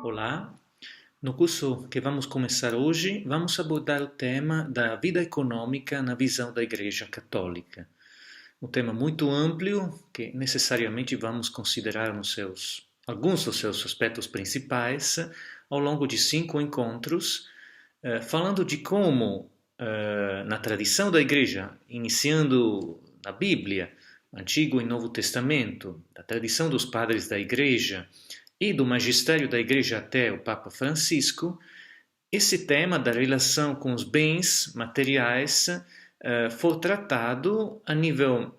Olá, no curso que vamos começar hoje, vamos abordar o tema da vida econômica na visão da Igreja Católica. Um tema muito amplo que necessariamente vamos considerar alguns dos seus aspectos principais ao longo de 5 encontros, falando de como, na tradição da Igreja, iniciando na Bíblia, Antigo e Novo Testamento, da tradição dos padres da Igreja, e do magistério da Igreja até o Papa Francisco, esse tema da relação com os bens materiais foi tratado a nível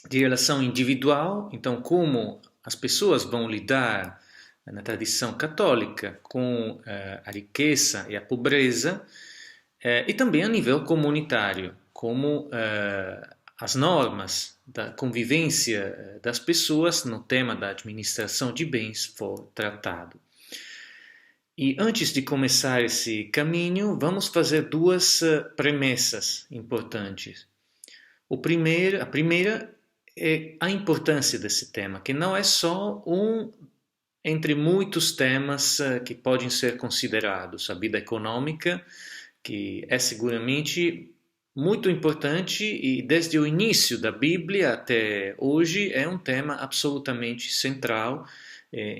de relação individual, então como as pessoas vão lidar na tradição católica com a riqueza e a pobreza, e também a nível comunitário, como as normas da convivência das pessoas no tema da administração de bens for tratado. E antes de começar esse caminho, vamos fazer duas premissas importantes. A primeira é a importância desse tema, que não é só um entre muitos temas que podem ser considerados. A vida econômica, que é seguramente muito importante e desde o início da Bíblia até hoje é um tema absolutamente central,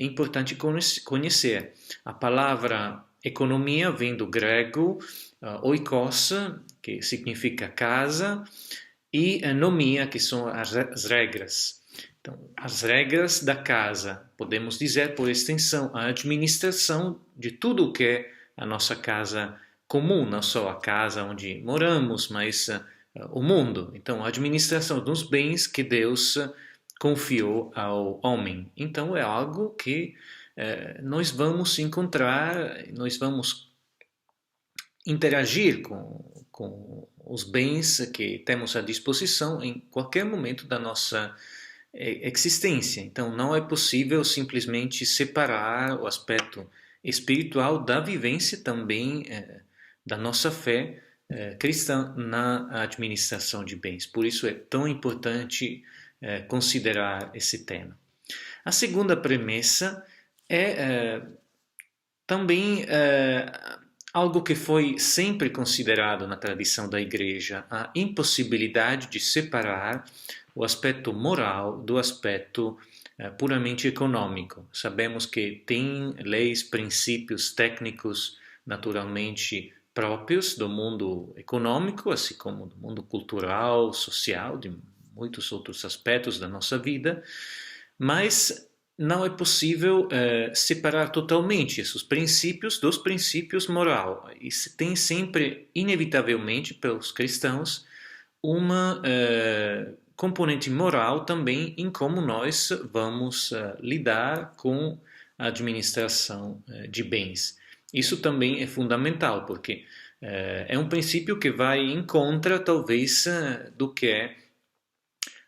importante conhecer. A palavra economia vem do grego oikos, que significa casa, e nomia, que são as regras. Então, as regras da casa, podemos dizer por extensão, a administração de tudo o que é a nossa casa comum, não só a casa onde moramos, mas o mundo. Então, a administração dos bens que Deus confiou ao homem. Então, é algo que nós vamos encontrar, nós vamos interagir com os bens que temos à disposição em qualquer momento da nossa existência. Então, não é possível simplesmente separar o aspecto espiritual da vivência também da nossa fé cristã na administração de bens. Por isso é tão importante considerar esse tema. A segunda premissa é também algo que foi sempre considerado na tradição da Igreja, a impossibilidade de separar o aspecto moral do aspecto puramente econômico. Sabemos que tem leis, princípios técnicos naturalmente próprios do mundo econômico, assim como do mundo cultural, social, de muitos outros aspectos da nossa vida, mas não é possível separar totalmente esses princípios dos princípios moral. E se tem sempre, inevitavelmente, pelos cristãos, uma componente moral também em como nós vamos lidar com a administração de bens. Isso também é fundamental, porque é um princípio que vai em contra, talvez, do que é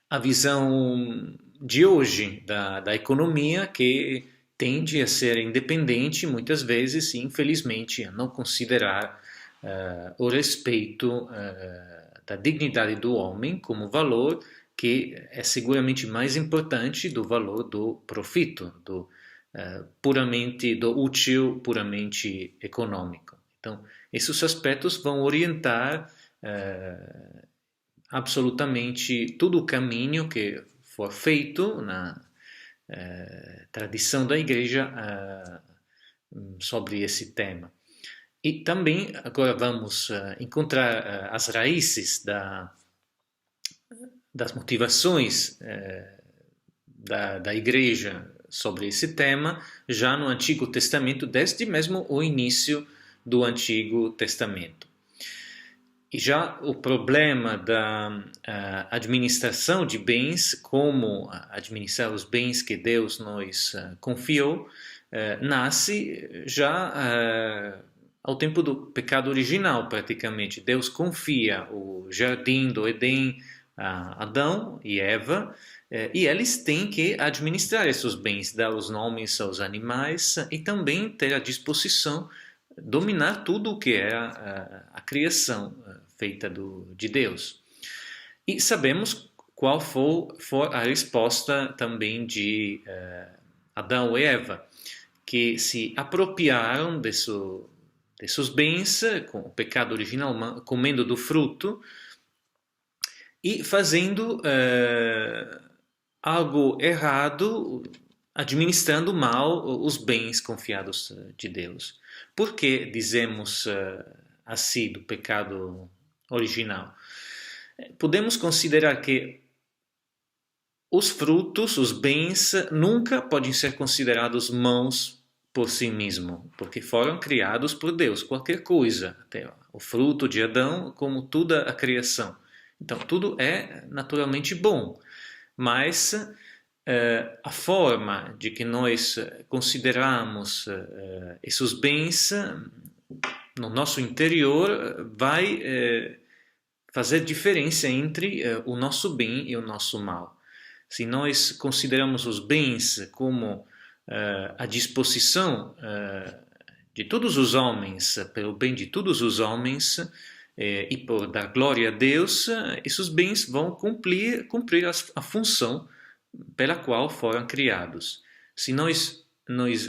a visão de hoje da economia, que tende a ser independente muitas vezes e, infelizmente, a não considerar o respeito da dignidade do homem como valor que é seguramente mais importante do valor do profito, do útil puramente econômico. Então, esses aspectos vão orientar absolutamente todo o caminho que for feito na tradição da Igreja sobre esse tema. E também agora vamos encontrar as raízes das motivações da Igreja sobre esse tema já no Antigo Testamento, desde mesmo o início do Antigo Testamento. E já o problema da administração de bens, como administrar os bens que Deus nos confiou, nasce já ao tempo do pecado original, praticamente. Deus confia o jardim do Éden a Adão e Eva, e eles têm que administrar esses bens, dar os nomes aos animais e também ter à disposição dominar tudo o que é a criação feita de Deus. E sabemos qual foi a resposta também de Adão e Eva, que se apropriaram desses bens com o pecado original, comendo do fruto e fazendo algo errado, administrando mal os bens confiados de Deus. Por que dizemos assim do pecado original? Podemos considerar que os frutos, os bens, nunca podem ser considerados maus por si mesmo, porque foram criados por Deus, qualquer coisa, até o fruto de Adão, como toda a criação. Então, tudo é naturalmente bom, mas a forma de que nós consideramos esses bens no nosso interior vai fazer diferença entre o nosso bem e o nosso mal. Se nós consideramos os bens como a disposição de todos os homens, pelo bem de todos os homens, e por dar glória a Deus, esses bens vão cumprir a função pela qual foram criados. Se nós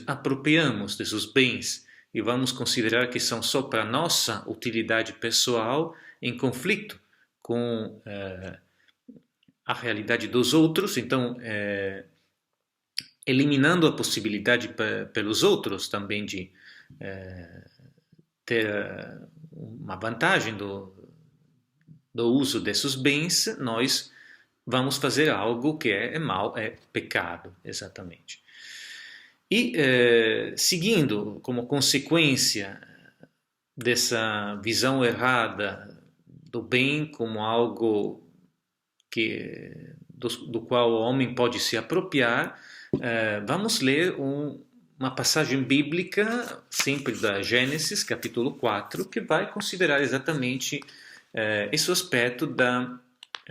apropriamos desses bens e vamos considerar que são só para nossa utilidade pessoal, em conflito com a realidade dos outros, então eliminando a possibilidade pelos outros também de ter uma vantagem do uso desses bens, nós vamos fazer algo que é mal, é pecado, exatamente. E seguindo como consequência dessa visão errada do bem como algo do qual o homem pode se apropriar, vamos ler uma passagem bíblica, sempre da Gênesis, capítulo 4, que vai considerar exatamente esse aspecto da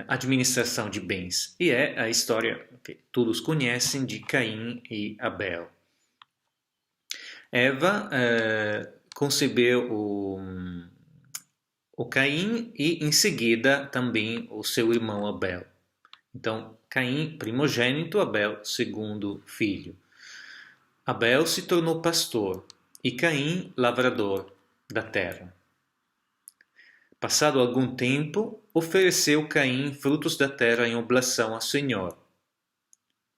administração de bens. E é a história que todos conhecem de Caim e Abel. Eva concebeu o Caim e, em seguida, também o seu irmão Abel. Então, Caim, primogênito, Abel, segundo filho. Abel se tornou pastor e Caim, lavrador da terra. Passado algum tempo, ofereceu Caim frutos da terra em oblação ao Senhor.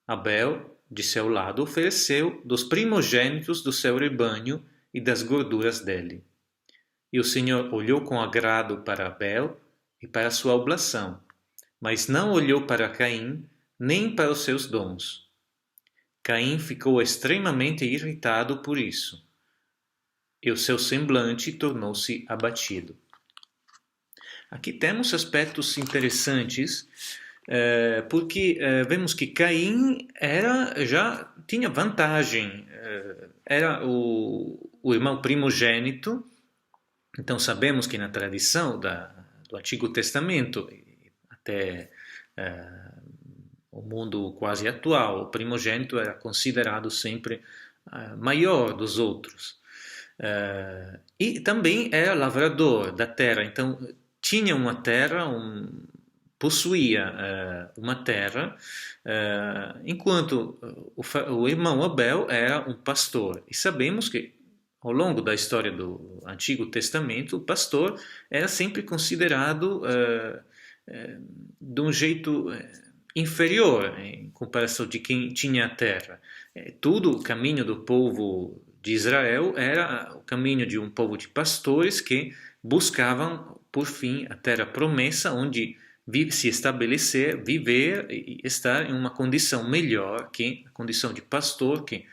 Abel, de seu lado, ofereceu dos primogênitos do seu rebanho e das gorduras dele. E o Senhor olhou com agrado para Abel e para a sua oblação, mas não olhou para Caim nem para os seus dons. Caim ficou extremamente irritado por isso, e o seu semblante tornou-se abatido. Aqui temos aspectos interessantes, porque vemos que Caim já tinha vantagem, era o irmão primogênito. Então sabemos que na tradição do Antigo Testamento, até o mundo quase atual, o primogênito era considerado sempre maior dos outros. E também era lavrador da terra, então tinha uma terra, possuía uma terra, enquanto o irmão Abel era um pastor. E sabemos que ao longo da história do Antigo Testamento, o pastor era sempre considerado de um jeito inferior em comparação de quem tinha a terra. Tudo o caminho do povo de Israel era o caminho de um povo de pastores que buscavam, por fim, a terra promessa, onde se estabelecer, viver e estar em uma condição melhor que a condição de pastor, que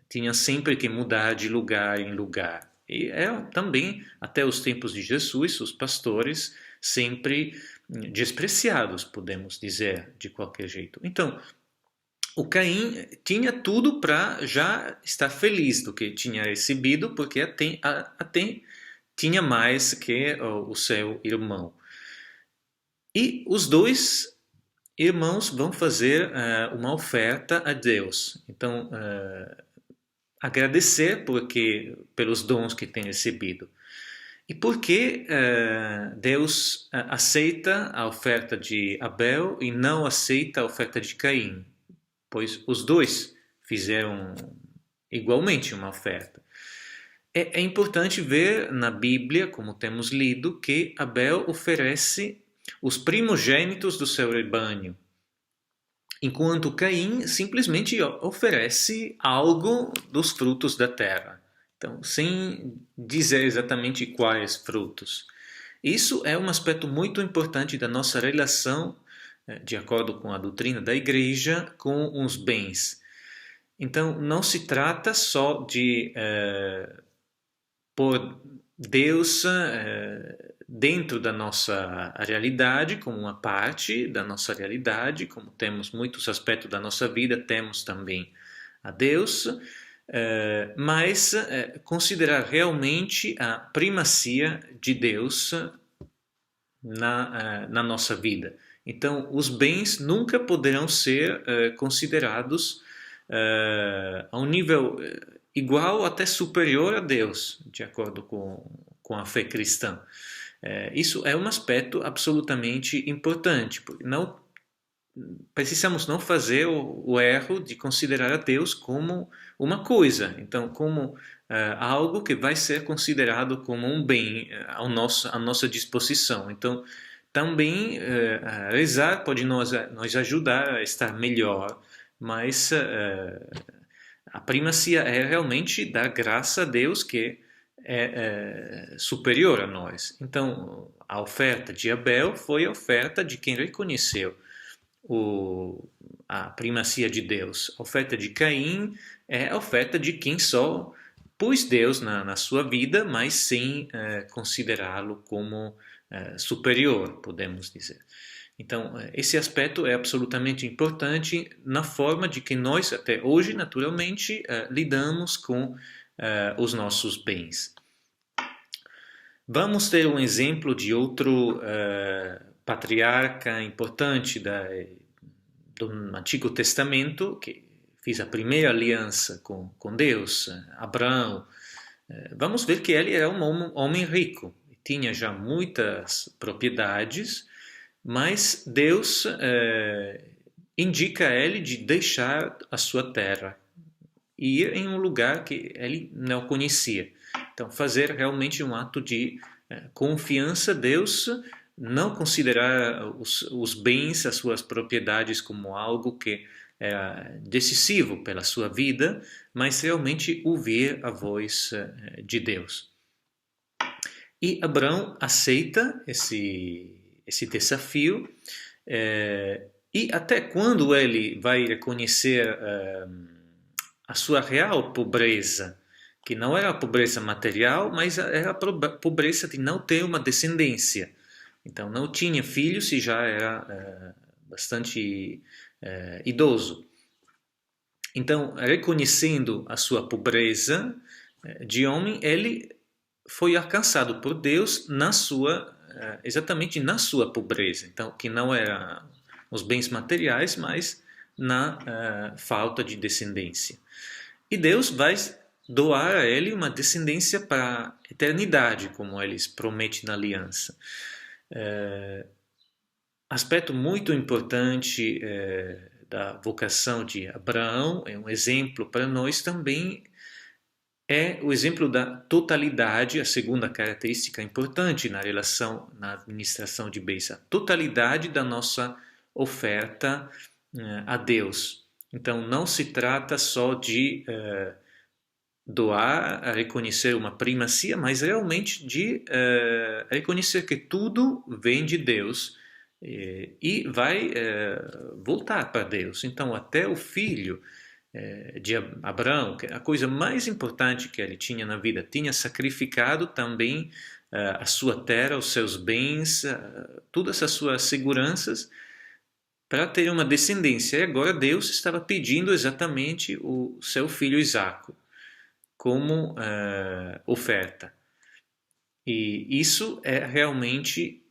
tinha sempre que mudar de lugar em lugar. E também, até os tempos de Jesus, os pastores sempre despreciados, podemos dizer, de qualquer jeito. Então, o Caim tinha tudo para já estar feliz do que tinha recebido, porque até tinha mais que o seu irmão. E os dois irmãos vão fazer uma oferta a Deus. Então, agradecer pelos dons que tem recebido. E por que Deus aceita a oferta de Abel e não aceita a oferta de Caim? Pois os dois fizeram igualmente uma oferta. É importante ver na Bíblia, como temos lido, que Abel oferece os primogênitos do seu rebanho, enquanto Caim simplesmente oferece algo dos frutos da terra. Então, sem dizer exatamente quais frutos. Isso é um aspecto muito importante da nossa relação, de acordo com a doutrina da Igreja, com os bens. Então, não se trata só de pôr Deus dentro da nossa realidade, como uma parte da nossa realidade, como temos muitos aspectos da nossa vida, temos também a Deus, mas considerar realmente a primacia de Deus na nossa vida. Então, os bens nunca poderão ser considerados a um nível igual até superior a Deus, de acordo com a fé cristã. Isso é um aspecto absolutamente importante, porque não precisamos não fazer o erro de considerar a Deus como uma coisa, então como algo que vai ser considerado como um bem à nossa disposição. Então, também rezar pode nos ajudar a estar melhor, mas a primacia é realmente dar graça a Deus que é superior a nós. Então, a oferta de Abel foi a oferta de quem reconheceu a primacia de Deus. A oferta de Caim é a oferta de quem só pôs Deus na sua vida, mas sem considerá-lo como superior, podemos dizer. Então, esse aspecto é absolutamente importante na forma de que nós, até hoje, naturalmente, lidamos com os nossos bens. Vamos ter um exemplo de outro patriarca importante do Antigo Testamento, que fez a primeira aliança com Deus, Abraão. Vamos ver que ele era um homem rico, tinha já muitas propriedades, mas Deus indica a ele de deixar a sua terra e ir em um lugar que ele não conhecia. Então, fazer realmente um ato de confiança a Deus, não considerar os bens, as suas propriedades como algo que é decisivo pela sua vida, mas realmente ouvir a voz de Deus. E Abraão aceita esse desafio, e até quando ele vai reconhecer a sua real pobreza, que não era a pobreza material, mas era a pobreza de não ter uma descendência. Então, não tinha filhos e já era bastante idoso. Então, reconhecendo a sua pobreza de homem, ele foi alcançado por Deus exatamente na sua pobreza. Então, que não era os bens materiais, mas na falta de descendência. E Deus vai doar a ele uma descendência para a eternidade, como eles prometem na aliança. Aspecto muito importante da vocação de Abraão, é um exemplo para nós também, é o exemplo da totalidade, a segunda característica importante na relação, na administração de bens, a totalidade da nossa oferta a Deus. Então, não se trata só de doar, a reconhecer uma primacia, mas realmente de reconhecer que tudo vem de Deus e vai voltar para Deus. Então, até o filho de Abraão, que a coisa mais importante que ele tinha na vida, tinha sacrificado também a sua terra, os seus bens, todas as suas seguranças para ter uma descendência. E agora Deus estava pedindo exatamente o seu filho Isaque como oferta. E isso é realmente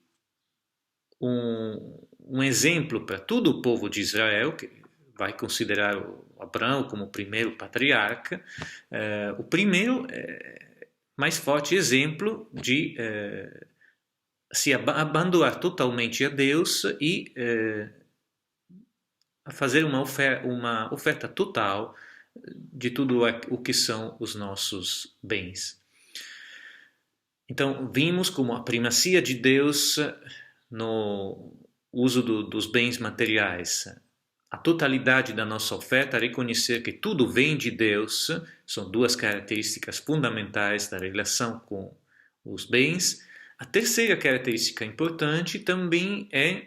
um exemplo para todo o povo de Israel, que vai considerar Abraão como o primeiro patriarca, o primeiro mais forte exemplo de se abandonar totalmente a Deus e a fazer uma oferta total de tudo o que são os nossos bens. Então, vimos como a primacia de Deus no uso dos bens materiais. A totalidade da nossa oferta, reconhecer que tudo vem de Deus, são duas características fundamentais da relação com os bens. A terceira característica importante também é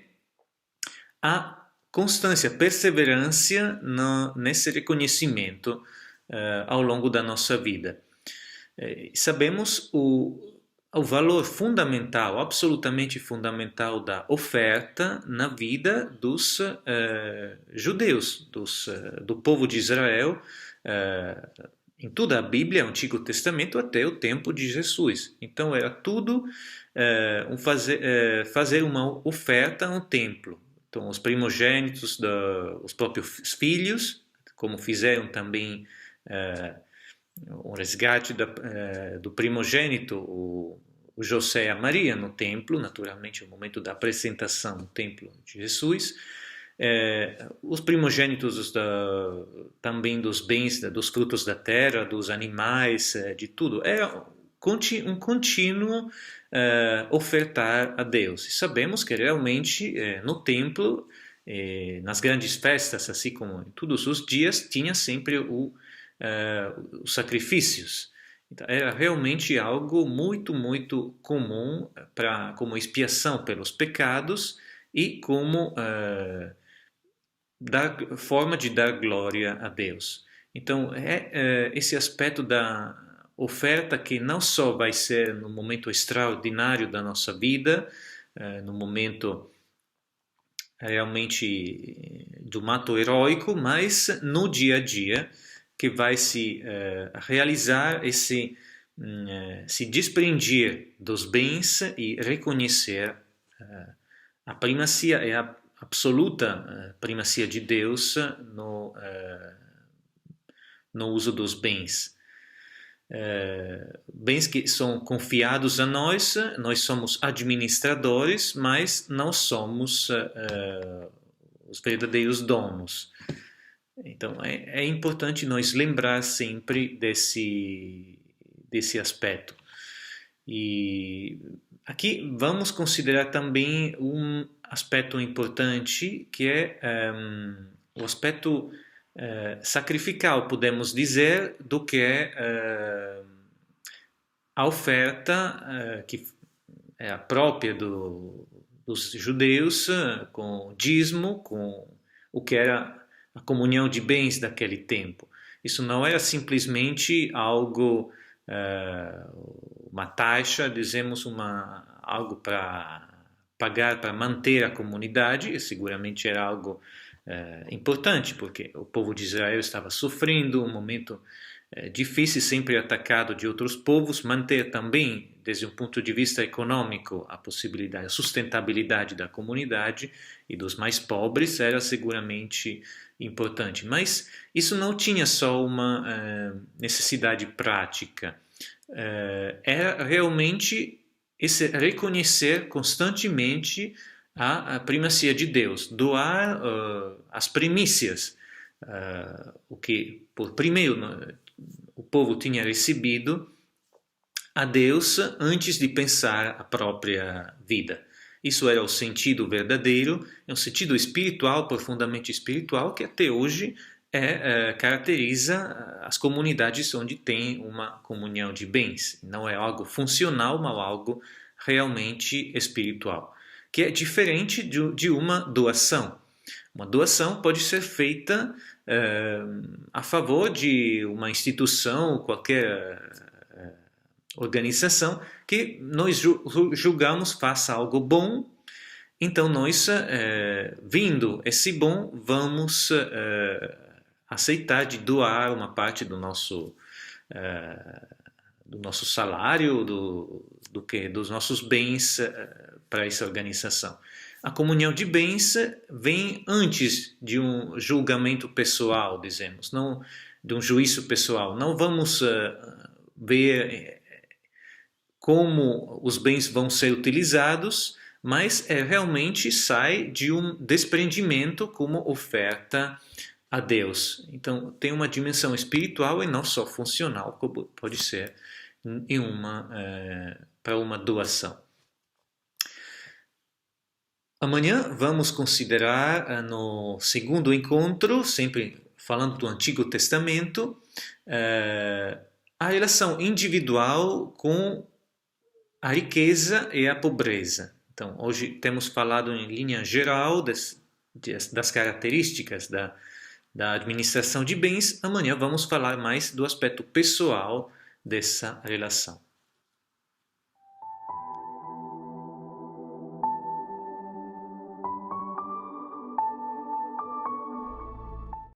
a constância, perseverança nesse reconhecimento ao longo da nossa vida. Sabemos o valor fundamental, absolutamente fundamental da oferta na vida dos judeus, do povo de Israel, em toda a Bíblia, Antigo Testamento, até o tempo de Jesus. Então era tudo fazer uma oferta no templo. Então os primogênitos, os próprios filhos, como fizeram também o resgate do primogênito, o José e a Maria no templo, naturalmente, no momento da apresentação no templo de Jesus. Os primogênitos também dos bens, dos frutos da terra, dos animais, de tudo. É um contínuo ofertar a Deus. E sabemos que realmente no templo, nas grandes festas, assim como em todos os dias, tinha sempre os sacrifícios. Então, era realmente algo muito, muito comum como expiação pelos pecados e como forma de dar glória a Deus. Então, esse aspecto da oferta que não só vai ser no momento extraordinário da nossa vida, no momento realmente do ato heróico, mas no dia a dia, que vai se realizar se desprender dos bens e reconhecer a primacia e a absoluta primacia de Deus no uso dos bens. Bens que são confiados a nós somos administradores, mas não somos os verdadeiros donos. Então, é importante nós lembrar sempre desse aspecto. E aqui vamos considerar também um aspecto importante, que é o aspecto sacrificial, podemos dizer, do que é a oferta que é a própria dos judeus, com o dízimo, com o que era a comunhão de bens daquele tempo. Isso não era simplesmente algo, uma taxa, dizemos, algo para pagar para manter a comunidade. Seguramente era algo importante, porque o povo de Israel estava sofrendo um momento difícil, sempre atacado de outros povos. Manter também, desde um ponto de vista econômico, a possibilidade, a sustentabilidade da comunidade e dos mais pobres era seguramente importante. Mas isso não tinha só uma necessidade prática. Era realmente esse reconhecer constantemente a primacia de Deus, doar as primícias, o que por primeiro o povo tinha recebido a Deus antes de pensar a própria vida. Isso era o sentido verdadeiro, é um sentido espiritual, profundamente espiritual, que até hoje caracteriza as comunidades onde tem uma comunhão de bens. Não é algo funcional, mas algo realmente espiritual, que é diferente de uma doação. Uma doação pode ser feita a favor de uma instituição, qualquer organização, que nós julgamos faça algo bom. Então nós, vindo esse bom, vamos aceitar de doar uma parte do nosso salário, dos nossos bens para essa organização. A comunhão de bens vem antes de um julgamento pessoal, dizemos, não de um juízo pessoal. Não vamos ver como os bens vão ser utilizados, mas realmente sai de um desprendimento como oferta a Deus. Então, tem uma dimensão espiritual e não só funcional, como pode ser para uma doação. Amanhã vamos considerar no segundo encontro, sempre falando do Antigo Testamento, a relação individual com a riqueza e a pobreza. Então, hoje temos falado em linha geral das características da administração de bens. Amanhã vamos falar mais do aspecto pessoal dessa relação.